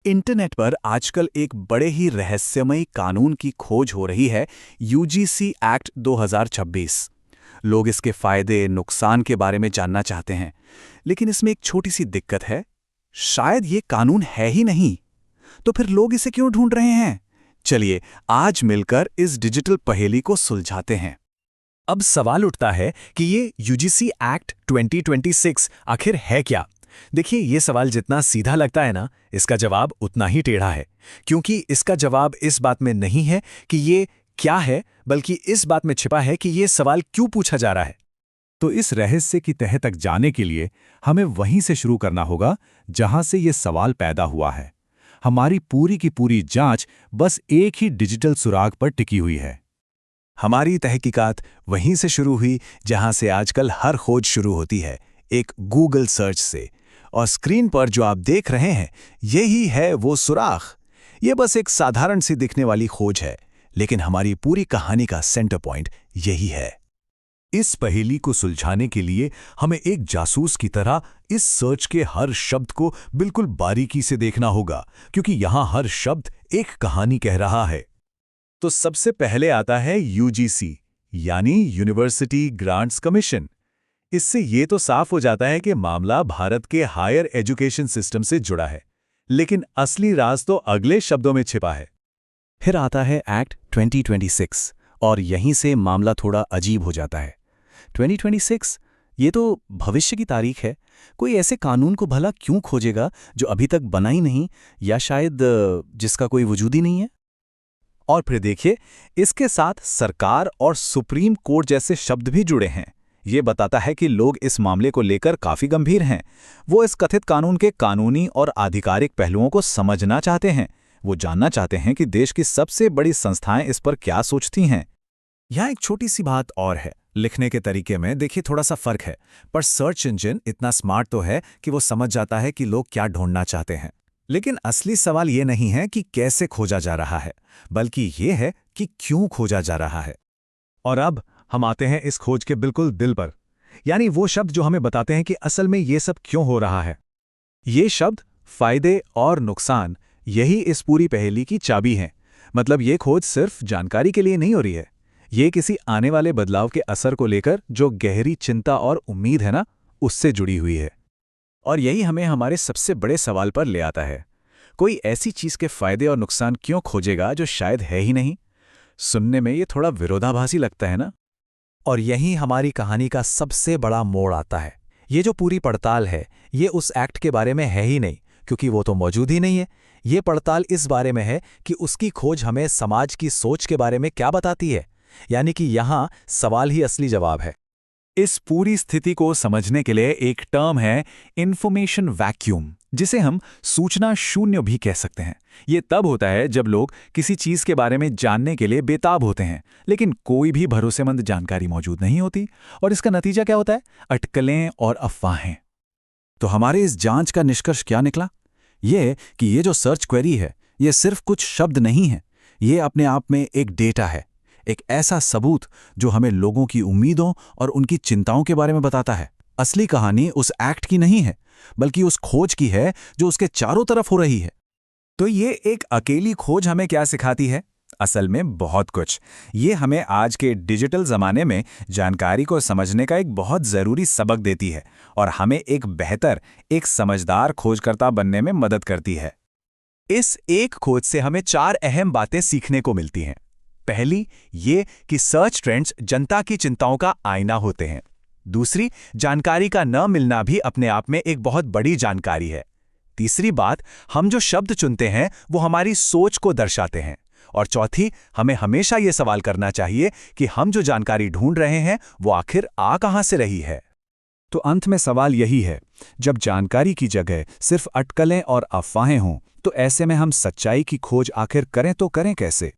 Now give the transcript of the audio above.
Internet पर आजकल एक बड़े ही रहस्यमयी कानून की खोज हो रही है, यूजीसी एक्ट 2026। लोग इसके फायदे नुकसान के बारे में जानना चाहते हैं, लेकिन इसमें एक छोटी सी दिक्कत है। शायद ये कानून है ही नहीं। तो फिर लोग इसे क्यों ढूंढ रहे हैं? चलिए आज मिलकर इस डिजिटल पहेली को सुलझाते हैं। अब सवाल उठता है कि ये यूजीसी एक्ट 2026 आखिर है क्या। देखिए, ये सवाल जितना सीधा लगता है ना, इसका जवाब उतना ही टेढ़ा है। क्योंकि इसका जवाब इस बात में नहीं है कि ये क्या है, बल्कि इस बात में छिपा है कि ये सवाल क्यों पूछा जा रहा है। तो इस रहस्य की तह तक जाने के लिए हमें वहीं से शुरू करना होगा जहां से ये सवाल पैदा हुआ है। हमारी पूरी की पूरी जांच बस एक ही डिजिटल सुराग पर टिकी हुई है। हमारी तहकीकात वहीं से शुरू हुई जहां से आजकल हर खोज शुरू होती है, एक गूगल सर्च से। और स्क्रीन पर जो आप देख रहे हैं, यही है वो सुराख। ये बस एक साधारण सी दिखने वाली खोज है, लेकिन हमारी पूरी कहानी का सेंटर पॉइंट यही है। इस पहेली को सुलझाने के लिए हमें एक जासूस की तरह इस सर्च के हर शब्द को बिल्कुल बारीकी से देखना होगा, क्योंकि यहां हर शब्द एक कहानी कह रहा है। तो सबसे पहले आता है यूजीसी, यानी यूनिवर्सिटी ग्रांट्स कमीशन। इससे ये तो साफ हो जाता है कि मामला भारत के हायर एजुकेशन सिस्टम से जुड़ा है, लेकिन असली राज तो अगले शब्दों में छिपा है। फिर आता है एक्ट 2026 और यहीं से मामला थोड़ा अजीब हो जाता है। 2026 ये तो भविष्य की तारीख है। कोई ऐसे कानून को भला क्यों खोजेगा जो अभी तक बना ही नहीं, या शायद जिसका कोई वजूद ही नहीं है। और फिर देखिए, इसके साथ सरकार और सुप्रीम कोर्ट जैसे शब्द भी जुड़े हैं। ये बताता है कि लोग इस मामले को लेकर काफी गंभीर हैं। वो इस कथित कानून के कानूनी और आधिकारिक पहलुओं को समझना चाहते हैं। वो जानना चाहते हैं कि देश की सबसे बड़ी संस्थाएं इस पर क्या सोचती हैं। यहाँ एक छोटी सी बात और है। लिखने के तरीके में देखिए थोड़ा सा फर्क है, पर सर्च इंजन इतना स्मार्ट तो है कि वो समझ जाता है कि लोग क्या ढूंढना चाहते हैं। लेकिन असली सवाल ये नहीं है कि कैसे खोजा जा रहा है, बल्कि ये है कि क्यों खोजा जा रहा है। और अब हम आते हैं इस खोज के बिल्कुल दिल पर, यानी वो शब्द जो हमें बताते हैं कि असल में ये सब क्यों हो रहा है। ये शब्द फायदे और नुकसान, यही इस पूरी पहेली की चाबी हैं। मतलब ये खोज सिर्फ जानकारी के लिए नहीं हो रही है, ये किसी आने वाले बदलाव के असर को लेकर जो गहरी चिंता और उम्मीद है ना, उससे जुड़ी हुई है। और यही हमें हमारे सबसे बड़े सवाल पर ले आता है। कोई ऐसी चीज के फायदे और नुकसान क्यों खोजेगा जो शायद है ही नहीं। सुनने में ये थोड़ा विरोधाभासी लगता है ना। और यही हमारी कहानी का सबसे बड़ा मोड़ आता है। ये जो पूरी पड़ताल है, ये उस एक्ट के बारे में है ही नहीं, क्योंकि वो तो मौजूद ही नहीं है। ये पड़ताल इस बारे में है कि उसकी खोज हमें समाज की सोच के बारे में क्या बताती है। यानी कि यहाँ सवाल ही असली जवाब है। इस पूरी स्थिति को समझने के लिए एक टर्म है इंफॉर्मेशन वैक्यूम, जिसे हम सूचना शून्य भी कह सकते हैं। ये तब होता है जब लोग किसी चीज के बारे में जानने के लिए बेताब होते हैं, लेकिन कोई भी भरोसेमंद जानकारी मौजूद नहीं होती। और इसका नतीजा क्या होता है? अटकलें और अफवाहें। तो हमारे इस जांच का निष्कर्ष क्या निकला? ये कि ये जो सर्च क्वेरी है, ये सिर्फ कुछ शब्द नहीं है। ये अपने आप में एक डेटा है, एक ऐसा सबूत जो हमें लोगों की उम्मीदों और उनकी चिंताओं के बारे में बताता है। असली कहानी उस एक्ट की नहीं है, बल्कि उस खोज की है जो उसके चारों तरफ हो रही है। तो ये एक अकेली खोज हमें क्या सिखाती है? असल में बहुत कुछ। ये हमें आज के डिजिटल ज़माने में जानकारी को समझने का एक बहुत ज़रूरी सबक देती है, और हमें एक बेहतर, एक समझदार खोजकर्ता बनने में मदद करती है। इस एक खोज से हमें 4 अहम बातें सीखने को मिलती हैं। पहली, ये कि सर्च ट्रेंड्स जनता की चिंताओं का आईना होते हैं। दूसरी, जानकारी का न मिलना भी अपने आप में एक बहुत बड़ी जानकारी है। तीसरी बात, हम जो शब्द चुनते हैं वो हमारी सोच को दर्शाते हैं। और चौथी, हमें हमेशा ये सवाल करना चाहिए कि हम जो जानकारी ढूंढ रहे हैं वो आखिर आ कहां से रही है। तो अंत में सवाल यही है, जब जानकारी की जगह सिर्फ अटकलें और अफवाहें हों, तो ऐसे में हम सच्चाई की खोज आखिर करें तो करें कैसे?